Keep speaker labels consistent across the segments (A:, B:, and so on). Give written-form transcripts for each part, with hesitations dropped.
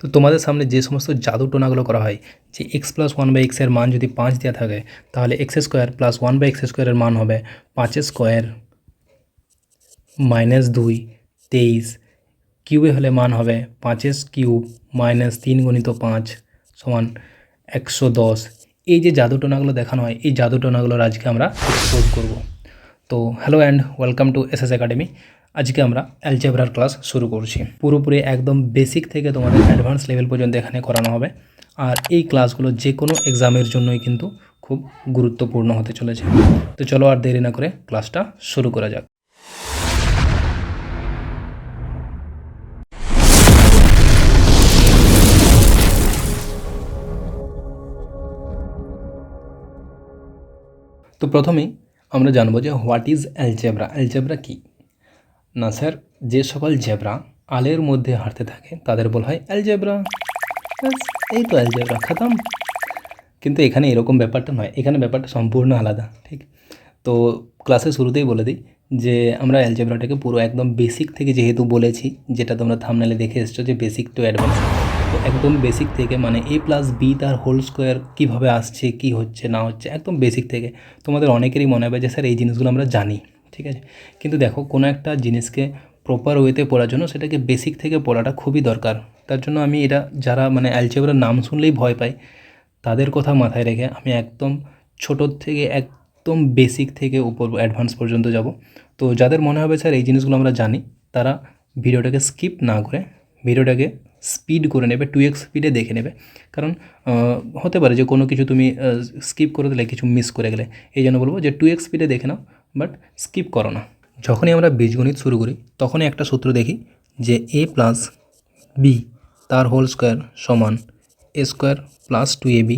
A: তো তোমাদের সামনে যে সমস্ত জাদু টোনাগুলো করা হয় যে x+1/x এর মান যদি 5 দেওয়া থাকে তাহলে x² + 1/x² এর মান হবে 5 স্কোয়ার -2 23 কিউবে হলে মান হবে 5 কিউব -3 × 5 সমান 110। এই যে জাদু টোনাগুলো দেখানো হয় এই জাদু টোনাগুলোর আজকে আমরা এক্সপোজ করব। তো hello and welcome to SS academy. আজকে আমরা অ্যালজেব্রার ক্লাস শুরু করছি। পুরোপুরি একদম বেসিক থেকে তোমাদের অ্যাডভান্স লেভেল পর্যন্ত এখানে করানো হবে। আর এই ক্লাসগুলো যে কোনো এক্সামের জন্যই কিন্তু খুব গুরুত্বপূর্ণ হতে চলেছে। তো চলো আর দেরি না করে ক্লাসটা শুরু করা যাক। তো প্রথমেই আমরা জানবো যে হোয়াট ইজ অ্যালজেব্রা। অ্যালজেব্রা কী না স্যার, যে সকল জেব্রা আলের মধ্যে হাঁটতে থাকে তাদের বলা হয় অ্যালজেব্রা। এই তো অ্যালজেব্রা খতম। কিন্তু এখানে এরকম ব্যাপারটা নয়, এখানে ব্যাপারটা সম্পূর্ণ আলাদা। ঠিক, তো ক্লাসের শুরুতেই বলে দিই যে আমরা অ্যালজেব্রাটাকে পুরো একদম বেসিক থেকে যেহেতু বলেছি, যেটা তোমরা থাম্বনেলে দেখে এসছো যে বেসিক টু অ্যাডভান্স, তো একদম বেসিক থেকে মানে a+b তার হোল স্কোয়ার কীভাবে আসছে, কী হচ্ছে না হচ্ছে, একদম বেসিক থেকে। তোমাদের অনেকেরই মনে হবে যে স্যার এই জিনিসগুলো আমরা জানি, ঠিক আছে, কিন্তু দেখো কোনো একটা জিনিসকে প্রপার ওয়েতে পড়ার জন্য সেটাকে বেসিক থেকে পড়াটা খুবই দরকার। তার জন্য আমি এটা যারা মানে অ্যালজেব্রার নাম শুনলেই ভয় পায় তাদের কথা মাথায় রেখে আমি একদম ছোটোর থেকে একদম বেসিক থেকে উপর অ্যাডভান্স পর্যন্ত যাব। তো যাদের মনে হবে স্যার এই জিনিসগুলো আমরা জানি, তারা ভিডিওটাকে স্কিপ না করে ভিডিওটাকে স্পিড করে নেবে, 2x স্পিডে দেখে নেবে। কারণ হতে পারে যে কোনো কিছু তুমি স্কিপ করে দিলে কিছু মিস করে গেলে, এই জন্য বলবো যে 2x স্পিডে দেখে নাও, বাট স্কিপ করো না। যখনই আমরা বীজগণিত শুরু করি তখনই একটা সূত্র দেখি যে a+b তার হোল স্কোয়ার সমান a² + 2ab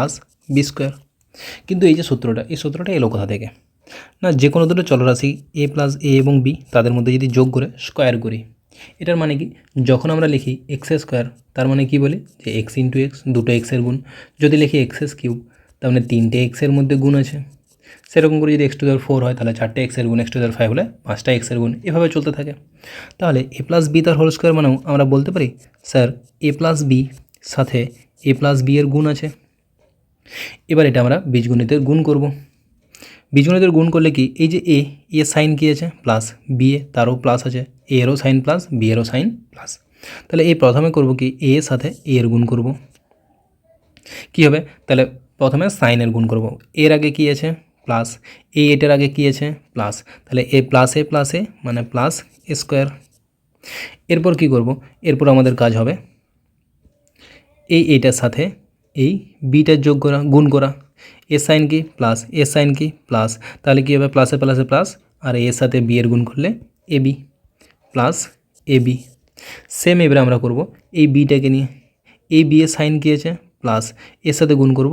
A: + b²। কিন্তু এই যে সূত্রটা, এই সূত্রটা এলো কোথা থেকে না, যে কোনো দুটো চলরাশি a+a এবং b তাদের মধ্যে যদি যোগ করে স্কোয়ার করি, এটার মানে কি, যখন আমরা লিখি x² তার মানে কি বলি যে x × x, দুটো এক্সের গুণ। যদি লিখি x³ তার মানে 3টে এক্সের মধ্যে গুণ আছে। সেরকম করে যদি x⁴ হয় তাহলে 4টে এক্সের গুণ, x⁵ হলে 5টা এক্সের গুণ, এভাবে চলতে থাকে। তাহলে a+b তার হোল স্কোয়ার মানেও আমরা বলতে পারি স্যার a+b সাথে a+b এর গুণ আছে। এবার এটা আমরা বীজগণিতের গুণ করব। বীজগণিতের গুণ করলে কি, এই যে এ সাইন কী আছে প্লাস, বি এ তারও প্লাস আছে, এ এরও সাইন প্লাস, বি এরও সাইন প্লাস। তাহলে এই প্রথমে করব কি, এ এর সাথে এ এর গুণ করব। কী হবে তাহলে, প্রথমে সাইনের গুণ করব। এর আগে কী আছে প্লাস, এটার আগে কী আছে প্লাস, তাহলে এ প্লাস এ মানে প্লাস স্কোয়ার। এরপর কি করব, এরপর আমাদের কাজ হবে এইটার সাথে এই বিটার যোগ করা, গুণ করা। এ সাইন কি প্লাস, এ সাইন কি প্লাস, তাহলে কী হবে প্লাসে প্লাসে প্লাস, আর এর সাথে বি এর গুণ করলে এবি প্লাস এবি। সেম এবারে আমরা করব এই বিটাকে নিয়ে, এই বি এর সাইন কী আছে প্লাস, এর সাথে গুণ করব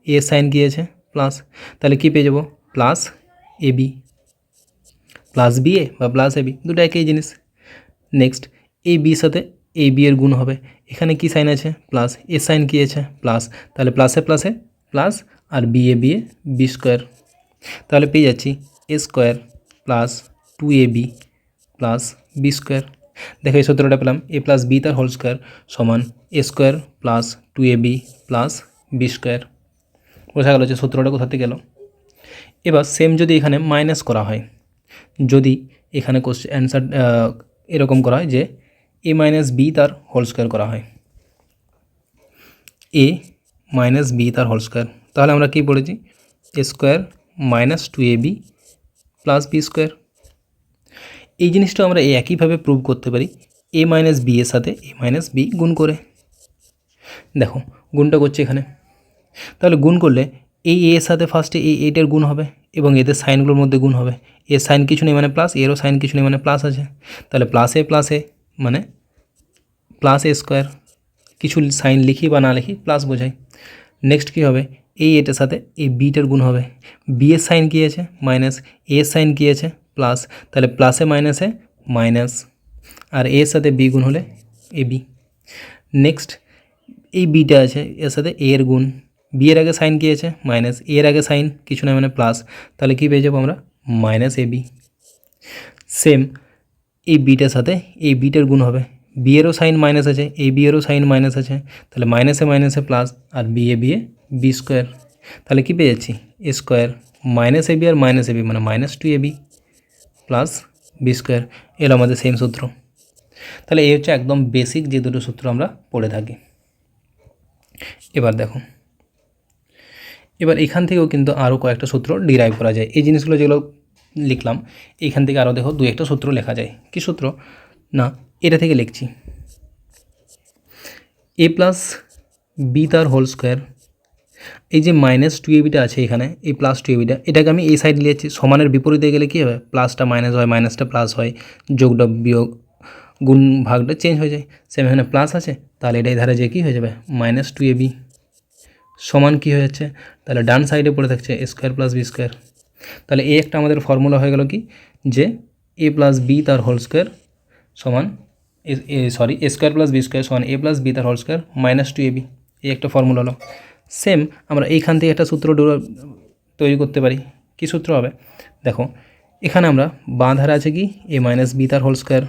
A: এ সাইন কী আছে প্লাস, তাহলে কী পেয়ে যাব plus AB plus B A বা প্লাস এবি, দুটো একই জিনিস। নেক্সট এই বির সাথে এই বি এর গুণ হবে, এখানে কি সাইন আছে প্লাস, এ সাইন কী আছে প্লাস, তাহলে প্লাসে প্লাসে প্লাস, আর বি এ বি²। তাহলে পেয়ে যাচ্ছি a² + 2ab + b²। দেখো এই সূত্রটা পেলাম, a+b তার হোল স্কোয়ার সমান a² + 2ab + b²। বোঝা গেল যে সূত্রটা কোথা থেকে গেল। এবার সেম যদি এখানে মাইনাস করা হয়, যদি এখানে কোশ্চেন অ্যান্সার এরকম করা হয় যে a - b তার হোল স্কোয়ার করা হয়, a - b তার হোল স্কোয়ার, তাহলে আমরা কী পড়েছি a² - 2ab + b²। এই জিনিসটা আমরা একইভাবে প্রুভ করতে পারি a - b এর সাথে a - b গুণ করে। দেখো গুণটা করছে এখানে, তাহলে গুণ করলে এই এর সাথে ফার্স্টে এইটার গুণ হবে এবং এদের সাইনগুলোর মধ্যে গুণ হবে। এর সাইন কিছু নেই মানে প্লাস, এরও সাইন কিছু নেই মানে প্লাস আছে, তাহলে প্লাস এ মানে প্লাস a²। কিছু সাইন লিখি বা না লিখি প্লাস বোঝাই। নেক্সট কী হবে, এটার সাথে এই বিটার গুণ হবে, বি এর সাইন কী আছে মাইনাস, এর সাইন কী আছে প্লাস, তাহলে প্লাসে মাইনাসে মাইনাস, আর এর সাথে বি গুণ হলে এবি। নেক্সট এই বিটা আছে, এর সাথে এর গুণ, বি এর আগে সাইন কী আছে মাইনাস, এর আগে সাইন কিছু না মানে প্লাস, তাহলে কী পেয়ে যাবো আমরা -ab। সেম এই বিটার সাথে এই বিটার গুণ হবে, বি এরও সাইন মাইনাস আছে, এ বি এরও সাইন মাইনাস আছে, তাহলে মাইনাসে মাইনাসে plus, R B A B square, তাহলে কী পেয়ে যাচ্ছি এ square minus A B R minus A B মানে minus two a b plus B square, এলো আমাদের সেম সূত্র। তাহলে এই হচ্ছে একদম বেসিক যে দুটো সূত্র আমরা পড়ে থাকি। এবার দেখো, এবার এখান থেকেও কিন্তু আরও কয়েকটা সূত্র ডিরাইভ করা যায়। এই জিনিসগুলো যেগুলো লিখলাম এখান থেকে আরও দেখো দু একটা সূত্র লেখা যায়। কী সূত্র না, এটা থেকে লিখছি এ প্লাস বি তার হোল স্কোয়ার, এই যে মাইনাস টু এ বিটা আছে এখানে, এই প্লাস টু এ বিটা, এটাকে আমি এই সাইড নিয়েছি, সমানের বিপরীতে গেলে কী হবে, প্লাসটা মাইনাস হয়, মাইনাসটা প্লাস হয়, যোগটা বিয়োগ, গুণ ভাগটা চেঞ্জ হয়ে যায়। সেম এখানে প্লাস আছে, তাহলে এটাই ধারে যে কী হয়ে যাবে মাইনাস টু এ বি সমান কী হয়ে যাচ্ছে, তাহলে ডান সাইডে পড়ে থাকছে এ স্কোয়ার প্লাস বি স্কোয়ার। তাহলে এই একটা আমাদের ফর্মুলা হয়ে গেল কি, যে এ প্লাস বি তার হোল স্কোয়ার সমান a square plus B square সমান এ প্লাস বি তার whole square minus two a B, এই একটা ফর্মুলা হলো। সেম আমরা এইখান থেকে একটা সূত্র তৈরি করতে পারি। কী সূত্র হবে দেখো, এখানে আমরা বাঁ ধারে আছে কি এ মাইনাস বি তার হোল স্কোয়ার,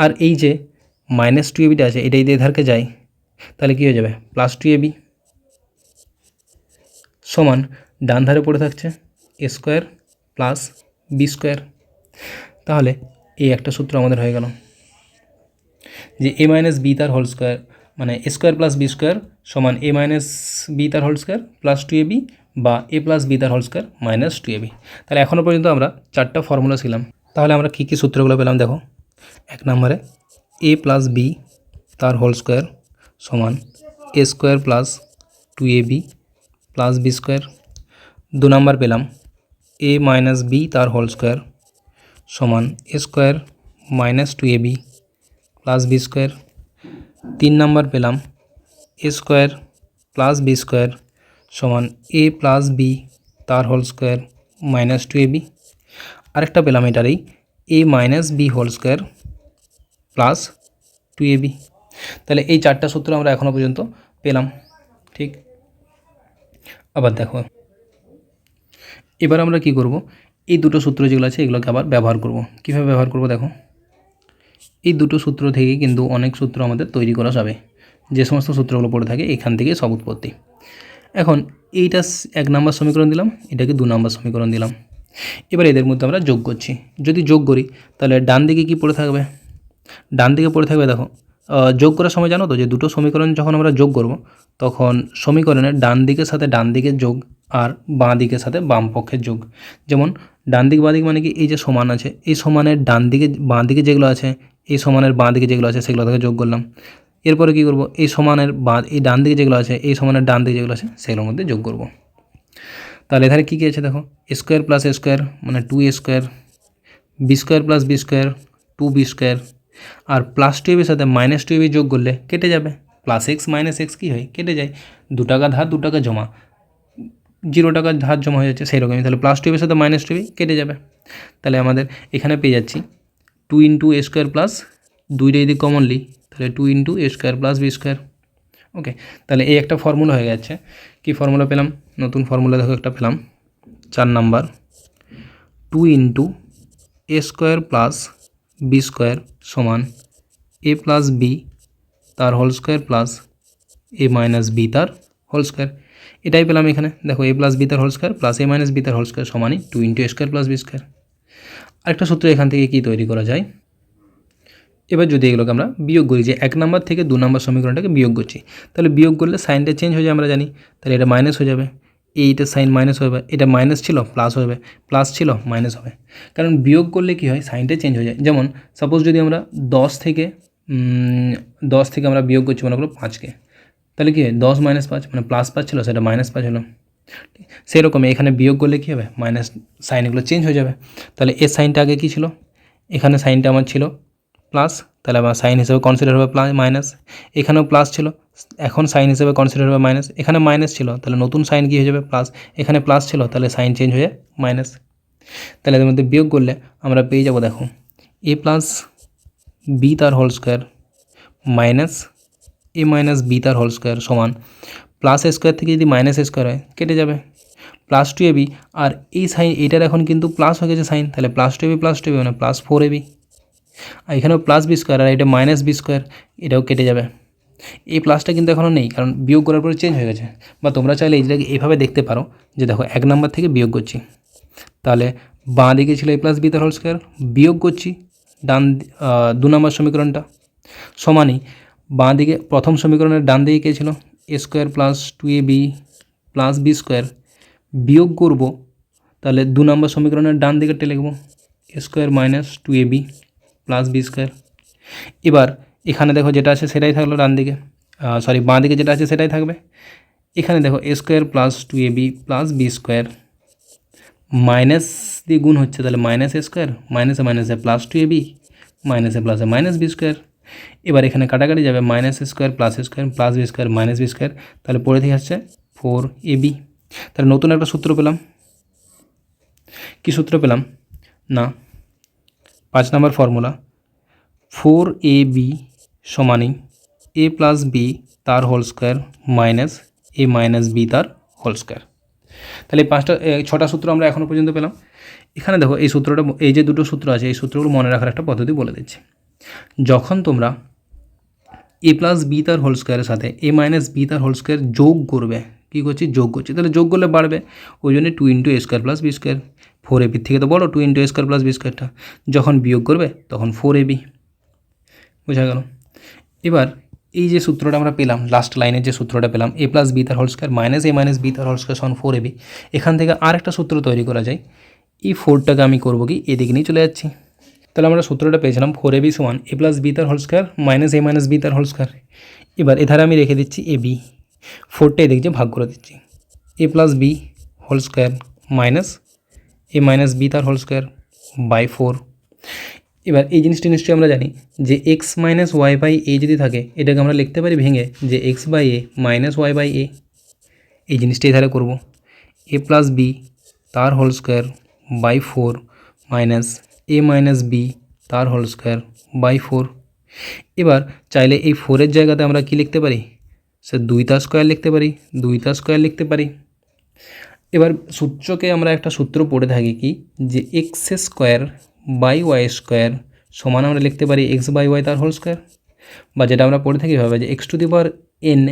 A: আর এই যে মাইনাস টু এ বিটা আছে এটাই দিয়ে ধারকে যায়, তাহলে কী হয়ে যাবে প্লাস টু এ বি সমান ডান ধারে পড়ে থাকছে এ স্কোয়ার প্লাস বি স্কোয়ার। তাহলে এই একটা সূত্র আমাদের হয়ে গেল যে এ মাইনাস বি তার হোল স্কোয়ার মানে এ স্কোয়ার প্লাস বি স্কোয়ার সমান এ মাইনাস বি তার whole square plus two a B বা এ প্লাস বি তার whole square minus two a B. তাহলে এখনও পর্যন্ত আমরা চারটা ফর্মুলা ছিলাম। তাহলে আমরা কী কী সূত্রগুলো পেলাম দেখো, এক নম্বরে এ প্লাস বি তার হোল স্কোয়ার সমান a square plus two a b plus B square. দু নম্বর পেলাম এ মাইনাস বি তার হোল স্কোয়ার সমান a square minus two a b plus B square. তিন নম্বর পেলাম a square plus B square সমান এ প্লাস বি তার whole square minus two a b. আরেকটা পেলাম এটারই a minus b whole square plus two a B. তাহলে এই চারটা সূত্র আমরা এখনও পর্যন্ত পেলাম। ঠিক, আবার দেখো এবার আমরা কি করব, এই দুটো সূত্র যেগুলো আছে এগুলোকে আবার ব্যবহার করব। কীভাবে ব্যবহার করব দেখো, এই দুটো সূত্র থেকে কিন্তু অনেক সূত্র আমাদের তৈরি করা যাবে। যে সমস্ত সূত্রগুলো পড়ে থাকে এখান থেকে সব উৎপত্তি। এখন এইটা এক নম্বর সমীকরণ দিলাম, এটাকে দু নম্বর সমীকরণ দিলাম। এবার এদের মধ্যে আমরা যোগ করছি। যদি যোগ করি তাহলে ডান দিকে কি পড়ে থাকবে, ডান দিকে পড়ে থাকবে দেখো, যোগ করার সময় জানো তো যে দুটো সমীকরণ যখন আমরা যোগ করব তখন সমীকরণের ডান দিকের সাথে ডান দিকের যোগ আর বাঁ দিকের সাথে বাম পক্ষের যোগ। যেমন ডান দিক বাঁ দিক মানে কি, এই যে সমান আছে এই সমানের ডান দিকে বাঁ দিকে যেগুলো আছে এই সমানের বাঁ দিকে যেগুলো আছে সেগুলো থেকে যোগ করলাম। এরপরে কী করব, এই সমানের এই ডান দিকে যেগুলো আছে এই সমানের ডান দিকে যেগুলো আছে সেগুলোর মধ্যে যোগ করব। তাহলে এখানে কী কী আছে দেখো, a square plus a square মানে two a square, b square plus B square two b square, আর প্লাস টু এর সাথে মাইনাস টু এ যোগ করলে কেটে যাবে, প্লাস এক্স মাইনাস এক্স কী হয় কেটে যায়, 2 টাকা ধার 2 টাকা জমা, 0 টাকা ধার জমা হয়ে যাচ্ছে সেই রকমই। তাহলে প্লাস টু এর সাথে মাইনাস টু কেটে যাবে। তাহলে আমাদের এখানে পেয়ে যাচ্ছি 2 ইন্টু এ স্কোয়ার প্লাস দুইটা যদি কমনলি তাহলে 2 into a square plus B square. ওকে, তাহলে এই একটা ফর্মুলা হয়ে যাচ্ছে। কি ফর্মুলা পেলাম, নতুন ফর্মুলা দেখো একটা পেলাম 4 number, 2 into a square plus B square সমান এ প্লাস বি তার হোল স্কোয়ার প্লাস এ মাইনাস বি তার হোল স্কোয়ার। এটাই পেলাম এখানে দেখো, এ প্লাস বি তার হোল স্কোয়ার প্লাস এ মাইনাস বি তার whole square সমানই 2 into a square plus B square. আরেকটা সূত্র এখান থেকে কি তৈরি করা যায়, এবার যদি এগুলোকে আমরা বিয়োগ করি, যে 1 নাম্বার থেকে 2 নাম্বার সমীকরণটাকে বিয়োগ করছি, তাহলে বিয়োগ করলে সাইনটা চেঞ্জ হয়ে যায় আমরা জানি, তাহলে এটা মাইনাস হয়ে যাবে, এইটা সাইন মাইনাস হবে, এটা মাইনাস ছিল প্লাস হবে, প্লাস ছিল মাইনাস হবে। কারণ বিয়োগ করলে কি হয় সাইনটা চেঞ্জ হয়ে যায়। যেমন সাপোজ যদি আমরা 10 থেকে আমরা বিয়োগ করছি মনে করো 5কে, তাহলে কী হয় 10 মাইনাস 5 মানে প্লাস 5 ছিল সেটা মাইনাস 5 হলো। সেরকমই এখানে বিয়োগ করলে কী হবে মাইনাস সাইনগুলো চেঞ্জ হয়ে যাবে। তাহলে এর সাইনটা আগে কী ছিল, এখানে সাইনটা আমার ছিল প্লাস, তাহলে আমার সাইন হিসেবে কনসিডার হবে প্লাস মাইনাস, এখানেও প্লাস ছিল এখন সাইন হিসেবে কনসিডার হবে মাইনাস, এখানে মাইনাস ছিল তাহলে নতুন সাইন কী হয়ে যাবে প্লাস, এখানে প্লাস ছিল তাহলে সাইন চেঞ্জ হয়ে মাইনাস। তাহলে এদের মধ্যে বিয়োগ করলে আমরা পেয়ে যাব দেখো এ প্লাস বি তার হোল স্কোয়ার মাইনাস এ মাইনাস বি তার হোল স্কোয়ার সমান প্লাস এ স্কোয়ার থেকে যদি মাইনাস এ স্কোয়ার হয় কেটে যাবে, প্লাস টু এ বি, আর এই সাইন এটার এখন কিন্তু প্লাস হয়ে গেছে সাইন, তাহলে প্লাস টু এ বি মানে প্লাস 4 এ বি। আর এখানেও প্লাস বি স্কোয়ার, আর এটা মাইনাস বি স্কোয়ার, এটাও কেটে যাবে। এই প্লাসটা কিন্তু এখনও নেই, কারণ বিয়োগ করার পরে চেঞ্জ হয়ে গেছে। বা তোমরা চাইলে এইটাকে এইভাবে দেখতে পারো যে দেখো 1 নম্বর থেকে বিয়োগ করছি, তাহলে বাঁ দিকে ছিল এ প্লাস বি তার হোল স্কোয়ার, বিয়োগ করছি 2 নম্বর সমীকরণটা, সমানই বাঁ দিকে প্রথম সমীকরণের ডান দিকে কে ছিল a square plus 2ab plus B square, বিয়োগ করব, তাহলে 2 নম্বর সমীকরণের ডান দিকেরটা লিখব a square minus 2ab plus B square. এবার এখানে দেখো যেটা আছে সেটাই থাকলো ডান দিকে, বাঁ দিকে যেটা আছে সেটাই থাকবে। এখানে দেখো a square plus 2ab plus B square, minus দিয়ে গুণ হচ্ছে, তাহলে মাইনাস এ স্কোয়ার মাইনাসে মাইনাসে প্লাস 2ab মাইনাসে প্লাসে মাইনাস বি স্কোয়ার। এবার এখানে কাটাকাটি যাবে, minus square plus square plus B square minus B square, তাহলে পরে থেকে আসছে 4ab। তাহলে নতুন একটা সূত্র পেলাম। কি সূত্র পেলাম না, 5 নম্বর formula 4ab সমানই a plus B তার হোল স্কোয়ার মাইনাস এ মাইনাস বি তার হোল স্কোয়ার। তাহলে এই 6টা সূত্র আমরা এখনও পর্যন্ত পেলাম। এখানে দেখো এই সূত্রটা, এই যে দুটো সূত্র আছে এই সূত্রগুলো মনে রাখার একটা পদ্ধতি বলে দিচ্ছি। যখন তোমরা এ প্লাস বি তার হোল স্কোয়ারের সাথে এ মাইনাস বি তার হোল স্কোয়ার যোগ করবে, কী করছি যোগ করছি, তাহলে যোগ করলে বাড়বে, ওই জন্য 2 into a square plus B square, 4ab থেকে তো বড় 2 into a square plus b স্কোয়ারটা, যখন বিয়োগ করবে তখন 4ab, বোঝা গেল। এবার এই যে সূত্রটা আমরা পেলাম, লাস্ট লাইনের যে সূত্রটা পেলাম এ প্লাস বি তার হোল স্কোয়ার মাইনাস এ মাইনাস বি তার হোল স্কোয়ার সমান 4ab, এখান থেকে আর একটা সূত্র তৈরি করা যায়। এই 4টাকে আমি করবো কি এদিকে নিয়ে চলে যাচ্ছি, তাহলে আমরা সূত্রটা পেয়েছিলাম 4ab সমান এ প্লাস বি তার হোল স্কোয়ার মাইনাস এ মাইনাস বি তার হোল স্কোয়ার। এবার এধারে আমি রেখে দিচ্ছি এ বি, 4টা এদিকে ভাগ করে দিচ্ছি, a plus b whole square minus A minus B তার হোল স্কোয়ার বাই 4। এবার এই জিনিসটি নিশ্চয়ই আমরা জানি যে x minus y by a যদি থাকে এটাকে আমরা লিখতে পারি ভেঙে যে x by a minus y by a. এই জিনিসটা এধারে করব, এ প্লাস বি তার whole square by 4 minus A minus B তার হোল স্কোয়ার বাই 4। এবার চাইলে এই 4-এর জায়গাতে আমরা কি লিখতে পারি, স্যার 2 তার স্কোয়ার লিখতে পারি, 2 তার স্কোয়ার লিখতে পারি। এবার সূত্রকে আমরা একটা সূত্র পড়ে থাকি কি, যে x square by y square সমান আমরা লিখতে পারি এক্স বাই ওয়াই তার হোল স্কোয়ার, বা যেটা আমরা পড়ে থাকি ভাবে যে x to the power n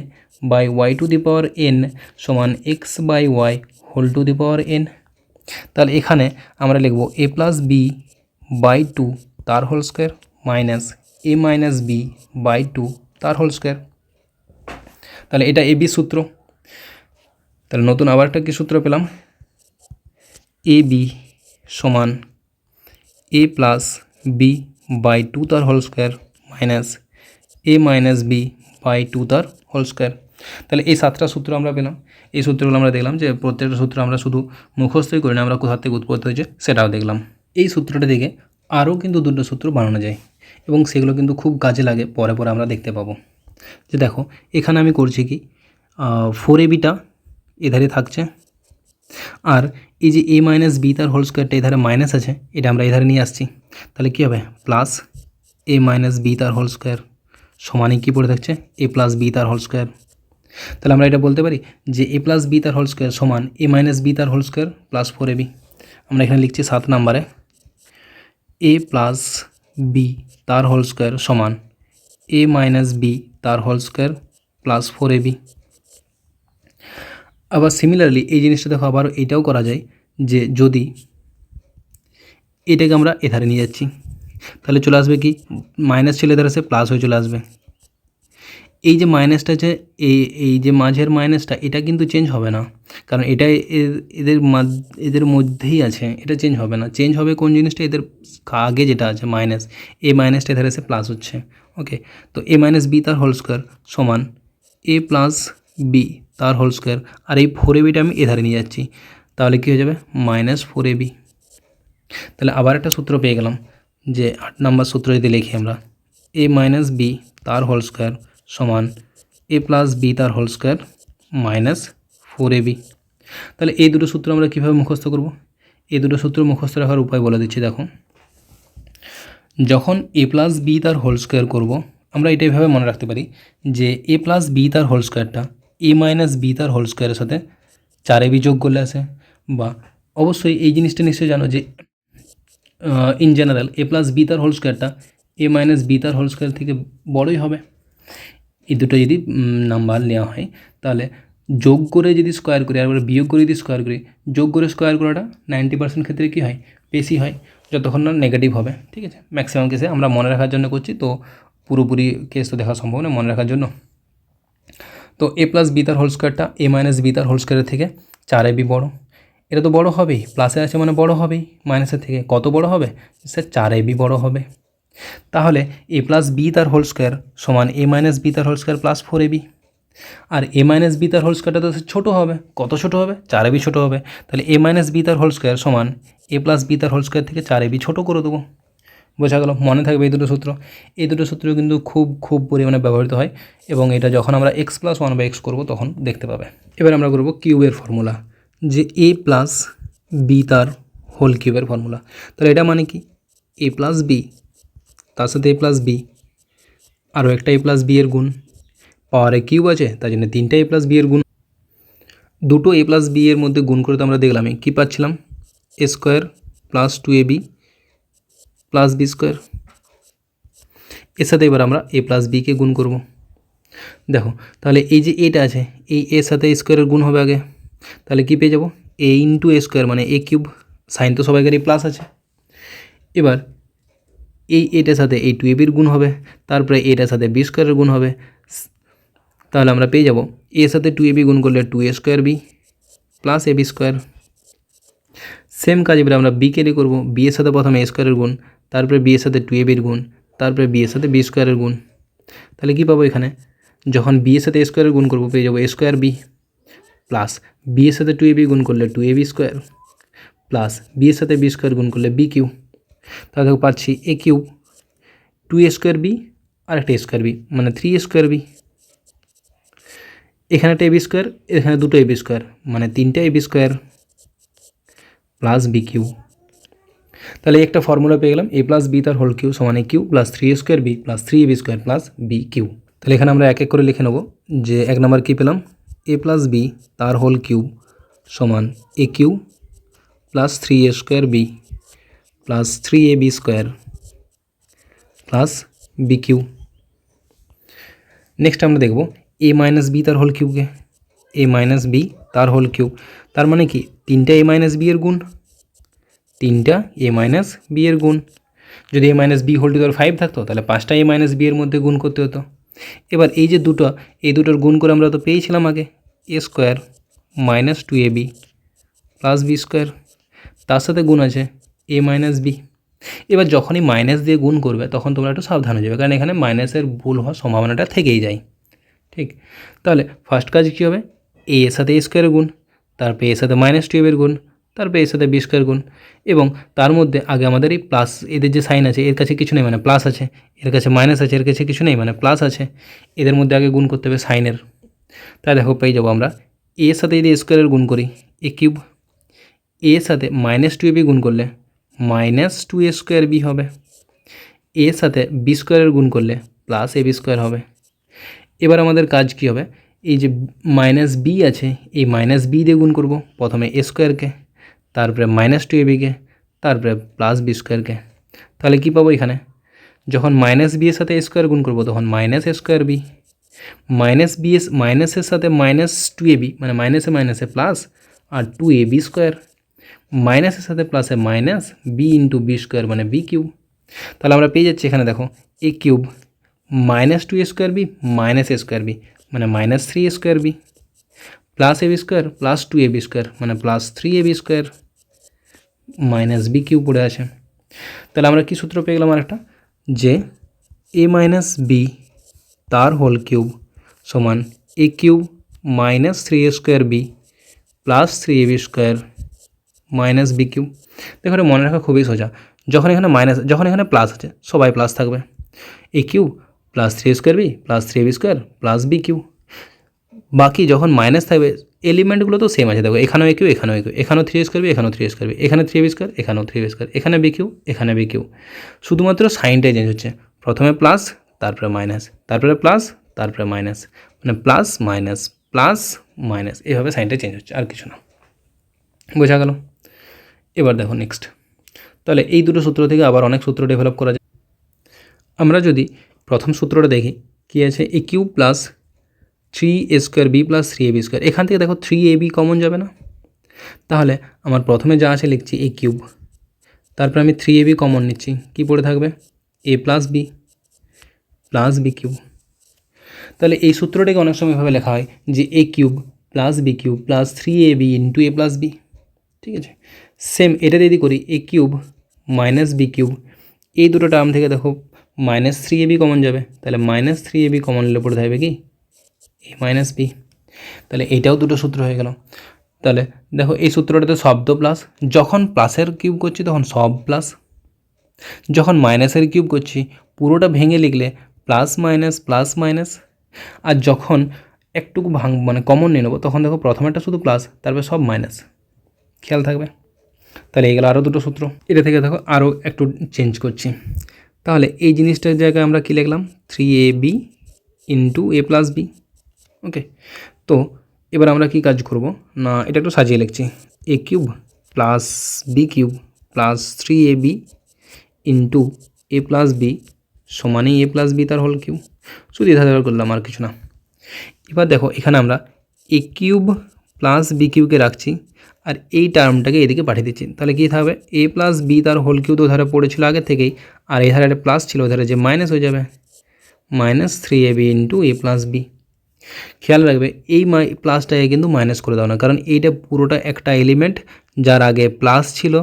A: by y to the power n সমান x by y whole to the power n. তাহলে এখানে আমরা লিখব এ প্লাস বি বাই 2 তার whole square minus A minus B by 2 তার হোল স্কোয়ার। তাহলে এটা A B সূত্র। তাহলে নতুন আবার একটা কী সূত্র পেলাম, এ বি সমান এ প্লাস বি বাই 2 তার whole square minus A minus B by 2 তার হোল স্কোয়ার। তাহলে এই 7টা সূত্র আমরা পেলাম। এই সূত্রগুলো আমরা দেখলাম যে প্রত্যেকটা সূত্র আমরা শুধু মুখস্থই করি না, আমরা কোথা থেকে উৎপত্তি হয়েছে সেটাও দেখলাম। এই সূত্রটা থেকে আরও কিন্তু দুটো সূত্র বানানো যায় এবং সেগুলো কিন্তু খুব কাজে লাগে, পরে পরে আমরা দেখতে পাবো। যে দেখো এখানে আমি করছি কি 4ab এধারে থাকছে, আর এই যে এ মাইনাস বি তার হোল স্কোয়ারটা এধারে মাইনাস আছে, এটা আমরা এধারে নিয়ে আসছি, তাহলে কী হবে প্লাস এ মাইনাস বি তার হোল স্কোয়ার সমানে কী পড়ে থাকছে এ প্লাস বি তার হোল স্কোয়ার। তাহলে আমরা এটা বলতে পারি যে এ প্লাস বি তার হোল স্কোয়ার সমান এ মাইনাস বি তার হোল স্কোয়ার প্লাস 4ab। আমরা এখানে লিখছি 7 নম্বরে এ প্লাস বি তার হোল স্কোয়ার সমান এ মাইনাস বি তার হোল স্কোয়ার প্লাস 4ab। আবার সিমিলারলি এই জিনিসটা দেখো আবার এটাও করা যায় যে যদি এটাকে আমরা এধারে নিয়ে যাচ্ছি তাহলে চলে আসবে কি মাইনাস ছিল এধারে সে প্লাস হয়ে চলে আসবে। এই যে মাইনাসটা আছে এই যে মাঝের মাইনাসটা এটা কিন্তু চেঞ্জ হবে না, কারণ এটা এদের মধ্যেই আছে, এটা চেঞ্জ হবে না। চেঞ্জ হবে কোন জিনিসটা, এদের আগে যেটা আছে মাইনাস, এই মাইনাসটা এধারে সে প্লাস হচ্ছে। ওকে, তো এ মাইনাস বি তার হোল স্কোয়ার সমান এ প্লাস বি তার হোল স্কোয়ার, আর এই 4abটা আমি এধারে নিয়ে যাচ্ছি, তাহলে কী হয়ে যাবে মাইনাস 4ab। তাহলে আবার একটা সূত্র পেয়ে গেলাম যে 8 নম্বর সূত্র যদি লিখি আমরা এ মাইনাস বি তার হোল স্কোয়ার সমান এ প্লাস বি তার হোল স্কোয়ার মাইনাস 4ab। তাহলে এই দুটো সূত্র আমরা কীভাবে মুখস্থ করব, এই দুটো সূত্র মুখস্থ রাখার উপায় বলে দিচ্ছি। দেখো যখন এ প্লাস বি তার হোল স্কোয়ার করবো আমরা এটা এইভাবে মনে রাখতে পারি যে এ প্লাস বি তার হোল স্কোয়ারটা এ মাইনাস বি তার হোল স্কোয়ারের সাথে 4ab যোগ করলে আসে, বা অবশ্যই এই জিনিসটা নিশ্চয়ই জানো যে in general A plus B তার হোল স্কোয়ারটা এ মাইনাস বি তার হোল স্কোয়ার থেকে বড়ই হবে। এই দুটো যদি নাম্বার নেওয়া হয় তাহলে যোগ করে যদি স্কোয়ার করি আর বিয়োগ করে যদি স্কোয়ার করি, যোগ করে স্কোয়ার করাটা 90% ক্ষেত্রে কী হয়, বেশি হয়, যতক্ষণ না নেগেটিভ হবে। ঠিক আছে, ম্যাক্সিমাম কেসে আমরা মনে রাখার জন্য করছি, তো পুরোপুরি কেস তো দেখা সম্ভব না মনে রাখার জন্য। তো এ প্লাস বি তার হোল স্কোয়ারটা এ মাইনাস বি তার হোল স্কোয়ারের থেকে 4ab বড়। এটা তো বড় হবেই, প্লাসে আছে মানে বড় হবেই, মাইনাসের থেকে কত বড় হবে স্যার, 4ab বড় হবে। তাহলে এ প্লাস বি তার হোল স্কোয়ার সমান এ মাইনাস বি তার হোল স্কোয়ার প্লাস 4ab। আর এ মাইনাস বি তার হোল স্কোয়ারটা তো ছোটো হবে, কত ছোটো হবে, 4ab ছোটো হবে। তাহলে এ মাইনাস বি তার হোল স্কোয়ার সমান এ প্লাস বি তার হোল স্কোয়ার থেকে 4ab ছোটো করে দেবো। বোঝা গেল, মনে থাকবে এই দুটো সূত্র। এই দুটো সূত্র কিন্তু খুব পরিমাণে ব্যবহৃত হয়, এবং এটা যখন আমরা x+1/x করবো তখন দেখতে পাবে। এবার আমরা করবো কিউবের ফর্মুলা, যে এ প্লাস বি তার হোল কিউবের ফর্মুলা। তাহলে এটা মানে কি, এ প্লাস বি তার সাথে এ প্লাস বি, আরও একটা এ প্লাস বি এর গুণ, পাওয়ারে কিউব আছে তার জন্য 3টা এ প্লাস বি এর গুণ। দুটো এ প্লাস বি এর মধ্যে গুণ করে তো আমরা দেখলাম কী পাচ্ছিলাম, a square plus 2ab plus B square. এর সাথে এবার আমরা এ প্লাস বিকে গুণ করব। দেখো তাহলে এই যে এটা আছে, এই এর সাথে স্কোয়ারের গুণ হবে আগে, তাহলে কী পেয়ে যাবো, এ ইন্টু এ স্কোয়ার মানে এ কিউব, সাইন তো সবাইকারই প্লাস আছে। এবার এটার সাথে এই 2ab গুণ হবে, তারপরে এটার সাথে বি স্কোয়ারের গুণ হবে, তাহলে আমরা পেয়ে যাব এর সাথে 2ab গুণ করলে 2a square B plus ab square. Same কাজ এবারে আমরা বিকে দিয়ে করবো, বি এর সাথে প্রথমে এ স্কোয়ারের গুণ, তারপরে বি এর সাথে 2ab গুণ, তারপরে বি এর সাথে বি স্কোয়ারের গুণ। তাহলে কী পাবো এখানে, যখন বি এর সাথে এ স্কোয়ারের গুণ করবো পেয়ে যাবো a square B, plus B এর সাথে 2ab গুণ করলে 2ab স্কোয়ার, প্লাস বি এর সাথে বি স্কোয়ার গুণ করলে বি কিউ। তাহলে দেখো পাচ্ছি এ কিউব 2a স্কোয়ার বি আর একটা স্কোয়ার বি মানে 3a স্কোয়ার বি। এখানে একটা এবি স্কোয়ার, এখানে দুটো এবি স্কোয়ার মানে 3টা a b square plus b cube. তাহলে একটা ফর্মুলা পেয়ে গেলাম, এ প্লাস বি তার হোল কিউ সমান a cube plus 3a square B plus 3ab square plus b cube. তাহলে এখানে আমরা এক এক করে লিখে নেব, যে 1 নম্বর কী পেলাম, এ প্লাস বি তার হোল কিউব সমান a cube plus 3a square B plus 3ab square plus b cube. Next আমরা দেখব এ মাইনাস বি তার হোল কিউবকে, এ মাইনাস বি তার হোল কিউব, তার মানে কি 3টা এ মাইনাস বি এর গুণ, 3টা এ মাইনাস বি এর গুণ। যদি a minus b whole to পাওয়ার 5 থাকতো তাহলে 5টা এ মাইনাস বি এর মধ্যে গুণ করতে হতো। এবার এই যে দুটো, এই দুটোর গুণ করে আমরা তো পেয়েছিলাম আগে a square minus 2ab plus B square, তার সাথে গুণ আছে এ মাইনাস বি। এবার যখনই মাইনাস দিয়ে গুণ করবে তখন তোমরা একটু সাবধান হয়ে যাবে, কারণ এখানে মাইনাসের ভুল হওয়ার সম্ভাবনাটা থেকেই যায়। ঠিক, তাহলে ফার্স্ট কাজ কী হবে, এ এর সাথে এ স্কোয়ারের গুণ, তারপরে এর সাথে মাইনাস 2ab গুণ, তারপরে এর সাথে বি স্কোয়ার গুণ, এবং তার মধ্যে আগে আমাদের এই প্লাস, এদের যে সাইন আছে এর কাছে কিছু নেই মানে প্লাস আছে, এর কাছে মাইনাস আছে এর কাছে কিছু নেই মানে প্লাস আছে, এদের মধ্যে আগে গুণ করতে হবে সাইনের। তাই দেখো পেয়ে যাবো আমরা এ এর সাথে যদি এ স্কোয়ারের গুণ করি এ কিউব, এ এর সাথে মাইনাস 2ab গুণ করলে মাইনাস 2a স্কোয়ার বি হবে, এর সাথে বি স্কোয়ারের গুণ করলে প্লাস ab স্কোয়ার হবে। এবার আমাদের কাজ কী হবে, এই যে মাইনাস বি আছে এই মাইনাস বি দিয়ে গুণ করব, প্রথমে এ স্কোয়ারকে, তারপরে মাইনাস 2abকে, তারপরে প্লাস বি স্কোয়ারকে। তাহলে কী পাবো এখানে, যখন মাইনাস বি এর সাথে এ স্কোয়ার গুণ করবো তখন minus a square b, minus b এস মাইনাসের সাথে মাইনাস 2ab মানে মাইনাসে মাইনাসে প্লাস আর 2ab স্কোয়ার, মাইনাসের সাথে প্লাসে minus b into b square মানে বি কিউব। তাহলে আমরা পেয়ে যাচ্ছি এখানে দেখো a cube minus 2a square b minus a square b মানে minus 3a square B plus ab square plus 2ab square মানে plus 3ab square minus b cube পড়ে আছে। তাহলে আমরা কি সূত্র পেয়ে গেলাম আরেকটা, যে এ মাইনাস বি তার হোল কিউব সমান a cube minus 3a square B plus 3ab square minus b cube. দেখো এটা মনে রাখা খুবই সোজা, যখন এখানে মাইনাস, যখন এখানে প্লাস আছে সবাই প্লাস থাকবে, a cube plus 3a square B plus 3ab square plus b cube. বাকি যখন মাইনাস থাকবে এলিমেন্টগুলো তো সেম আছে, দেখো এখানেও এ কিউ এখানেও এ কিউ, এখানেও 3a স্কোয়ার বি এখানেও 3a স্কোয়ার বি, এখানে 3ab স্কোয়ার এখানেও 3ab স্কোয়ার, এখানে বি কিউ এখানে বি কিউ, শুধুমাত্র সাইনটাই চেঞ্জ হচ্ছে, প্রথমে প্লাস তারপরে মাইনাস তারপরে প্লাস তারপরে মাইনাস মানে প্লাস মাইনাস প্লাস মাইনাস, এইভাবে সাইনটা চেঞ্জ হচ্ছে আর কিছু না। বোঝা গেল? এবার দেখো নেক্সট, তাহলে এই দুটো সূত্র থেকে আবার অনেক সূত্র ডেভেলপ করা যায়। আমরা যদি প্রথম সূত্রটা দেখি কী আছে, a cube plus 3a² b plus 3ab²। এখান থেকে দেখো 3ab কমন যাবে না, তাহলে আমার প্রথমে যা আছে লিখছি এ কিউব, তারপর আমি 3ab কমন নিচ্ছি, কি পড়ে থাকবে a প্লাস বি কিউব। তাহলে এই সূত্রটাকে অনেক সময় এভাবে লেখা হয় যে a cube plus b cube plus 3ab into a plus b. ঠিক আছে, সেম এটা যদি করি a cube minus b cube, এই দুটো টার্ম থেকে দেখো মাইনাস 3ab কমন যাবে, তাহলে মাইনাস 3ab কমন নিলে পড়ে থাকবে কি এ মাইনাস বি। তাহলে এইটাও দুটো সূত্র হয়ে গেল। তাহলে দেখো এই সূত্রটাতে শব্দ প্লাস, যখন প্লাসের কিউব করছি তখন সব প্লাস, যখন মাইনাসের কিউব করছি পুরোটা ভেঙে লিখলে প্লাস মাইনাস, আর যখন একটুকু মানে কমন নিয়ে নেবো তখন দেখো প্রথমেরটা শুধু প্লাস, তারপরে সব মাইনাস, খেয়াল থাকবে। তাহলে এগুলো আরও দুটো সূত্র। এটা থেকে দেখো আরও একটু চেঞ্জ করছি, তাহলে এই জিনিসটার জায়গায় আমরা কী লিখলাম 3ab into a plus B. ওকে, তো এবার আমরা কি কাজ করব না, এটা একটু সাজিয়ে লিখছি, a cube plus b cube plus 3ab into a plus b সমানই এ প্লাস বি তার হোল কিউব। শুধু এটা করলাম, আর কিছু না। এবার দেখো এখানে আমরা এ কিউব প্লাস বি কিউবকে রাখছি আর এই টার্মটাকে এদিকে পাঠিয়ে দিচ্ছি, তাহলে কী থাকবে এ প্লাস বি তার হোল কিউব তো ধারে পড়েছিল আগে থেকেই, আর এই ধারে একটা প্লাস ছিল, ওই ধারে যে মাইনাস হয়ে যাবে, minus 3ab into a plus B. খেয়াল রাখবে এই প্লাসটাকে কিন্তু মাইনাস করে দাও না, কারণ এইটা পুরোটা একটা এলিমেন্ট যার আগে প্লাস ছিল,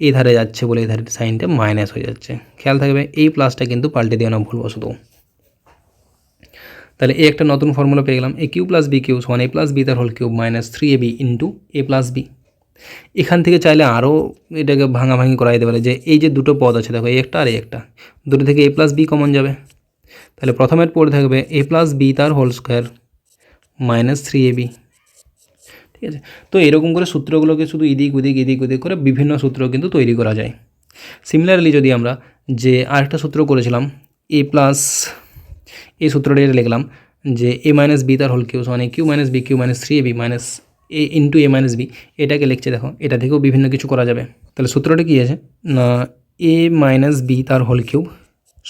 A: এই ধারে যাচ্ছে বলে এই ধারের সাইনটা মাইনাস হয়ে যাচ্ছে। খেয়াল থাকবে এই প্লাসটা কিন্তু পাল্টে দিও না ভুলবশত। তাহলে এই একটা নতুন ফর্মুলা পেয়ে গেলাম, a cube plus b cube সমান এ প্লাস বি তার whole cube minus 3ab into a plus b. এখান থেকে চাইলে আরও এটাকে ভাঙাভাঙি করা যেতে পারে, যে এই যে দুটো পদ আছে দেখো এই একটা আর এই একটা, দুটো থেকে এ প্লাস বি কমন যাবে, তাহলে প্রথমের পড়ে থাকবে এ প্লাস বি তার হোল স্কোয়ার মাইনাস 3ab। ঠিক আছে, তো এরকম করে সূত্রগুলোকে শুধু এদিক ওদিক করে বিভিন্ন সূত্র কিন্তু তৈরি করা যায়। সিমিলারলি যদি আমরা যে আরেকটা সূত্র করেছিলাম এ প্লাস, এই সূত্রটা এটা লিখলাম যে এ মাইনাস বি তার হোল কিউব সমান a cube minus b cube minus 3ab minus a into a minus b, এটাকে লিখছে দেখো, এটা থেকেও বিভিন্ন কিছু করা যাবে। তাহলে সূত্রটা কী আছে না এ মাইনাস বি তার হোল কিউব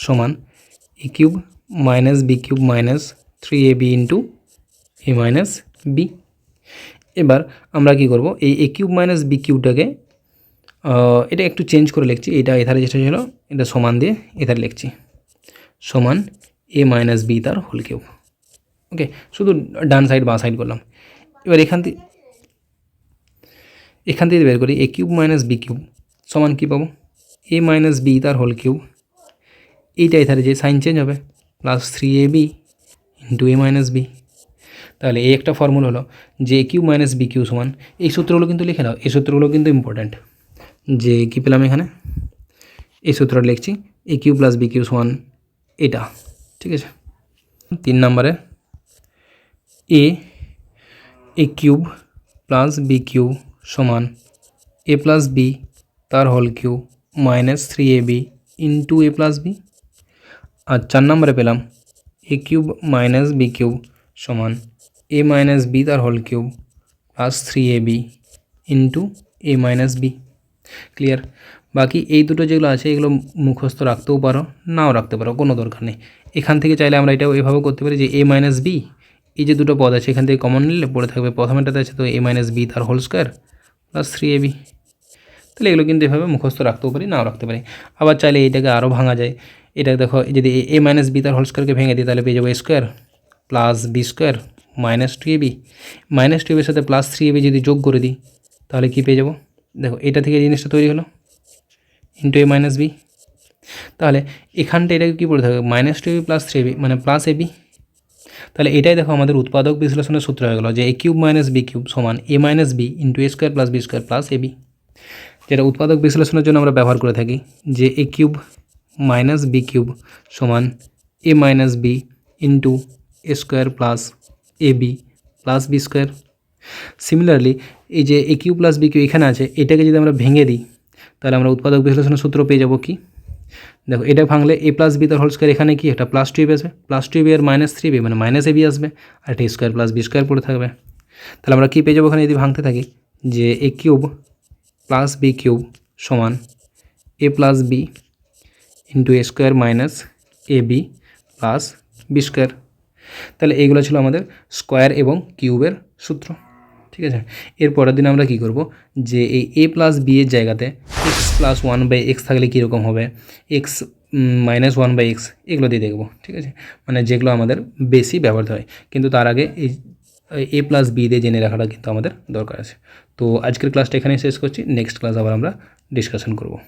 A: সমান a cube minus b cube minus 3ab into a minus b. এবার আমরা কি করব, এই এ কিউব মাইনাস বি কিউবটাকে এটা একটু চেঞ্জ করে লিখছি, এটা এধারে যেটা ছিল এটা সমান দিয়ে এধারে লিখছি সমান এ মাইনাস বি তার হোল কিউব। ওকে, শুধু ডান সাইড বাঁ সাইড করলাম। এবার এখান থেকে বের করি a cube minus b cube সমান কী পাবো এ মাইনাস বি তার হোল কিউব, এইটা এধারে যে সাইন চেঞ্জ হবে plus 3ab into a minus B. তাহলে এই একটা ফর্মুলা হলো যে কিউ মাইনাস বি কিউ সমান, এই সূত্রগুলো কিন্তু লিখে নাও, এই সূত্রগুলো কিন্তু ইম্পর্ট্যান্ট। যে কী পেলাম এখানে এই সূত্রটা লিখছি a cube plus b cube সমান এটা। ঠিক আছে, 3 নম্বরে a cube plus b cube সমান এ প্লাস বি তার whole cube minus 3ab into a plus b. আর 4 নম্বরে পেলাম a cube minus b cube সমান এ মাইনাস বি তার whole cube plus 3ab into a minus b. Clear? বাকি এই দুটো যেগুলো আছে এগুলো মুখস্থ রাখতেও পারো, নাও রাখতে পারো, কোনো দরকার নেই। এখান থেকে চাইলে আমরা এটাও এভাবে করতে পারি যে এ মাইনাস বি, এই যে দুটো পদ আছে এখান থেকে কমন নিলে পড়ে থাকবে প্রথমেটাতে আছে তো এ মাইনাস বি তার হোল স্কোয়ার প্লাস 3ab। তাহলে এগুলো কিন্তু এভাবে মুখস্থ রাখতেও পারি, নাও রাখতে পারি। আবার চাইলে এইটাকে আরও ভাঙা যায়, এটা দেখো যদি এ মাইনাস বি তার হোল স্কোয়ারকে ভেঙে দিই তাহলে পেয়ে যাবো a square plus B square minus 2ab, minus 2ab এর সাথে প্লাস 3ab যদি যোগ করে দিই তাহলে কী পেয়ে যাবো, দেখো এটা থেকে জিনিসটা তৈরি হলো ইন্টু এ মাইনাস বি। তাহলে এখানটা এটাকে কী পড়ে থাকবে মাইনাস 2ab প্লাস 3ab মানে প্লাস ab। তাহলে এটাই দেখো আমাদের উৎপাদক বিশ্লেষণের সূত্র হয়ে গেলো যে a cube minus b cube সমান a minus b into a square plus B square plus ab, যেটা উৎপাদক বিশ্লেষণের জন্য আমরা ব্যবহার করে থাকি যে a cube minus b cube সমান a minus b into a square plus ab plus B square. Similarly এই যে a cube plus b cube এখানে আছে, এটাকে যদি আমরা ভেঙে দিই তাহলে আমরা উৎপাদক বিশ্লেষণের সূত্র পেয়ে যাবো কি, দেখো এটা ভাঙলে এ প্লাস বি তার হোল স্কোয়ার, এখানে কি একটা প্লাস 2ab আসবে, প্লাস 2ab আর মাইনাস 3ab মানে মাইনাস ab আসবে, আর এটা স্কোয়ার প্লাস বি স্কোয়ার পড়ে থাকবে। তাহলে আমরা কী পেয়ে যাবো এখানে যদি ভাঙতে থাকি যে a cube plus b cube সমান a plus B into a square minus A b plus B square. তাহলে এইগুলো ছিল আমাদের স্কোয়ার এবং কিউবের সূত্র। ঠিক আছে, এর পরের দিন আমরা কী করব, যে এই এ প্লাস বি এর জায়গাতে X plus one by X থাকলে কীরকম হবে, X minus one by X, এগুলো দিয়ে দেখব। ঠিক আছে, মানে যেগুলো আমাদের বেশি ব্যবহৃত হয়, কিন্তু তার আগে এই এ প্লাস বি দিয়ে জেনে রাখাটা কিন্তু আমাদের দরকার আছে। তো আজকের ক্লাসটা এখানেই শেষ করছি, নেক্সট ক্লাস আবার আমরা ডিসকাশন করব।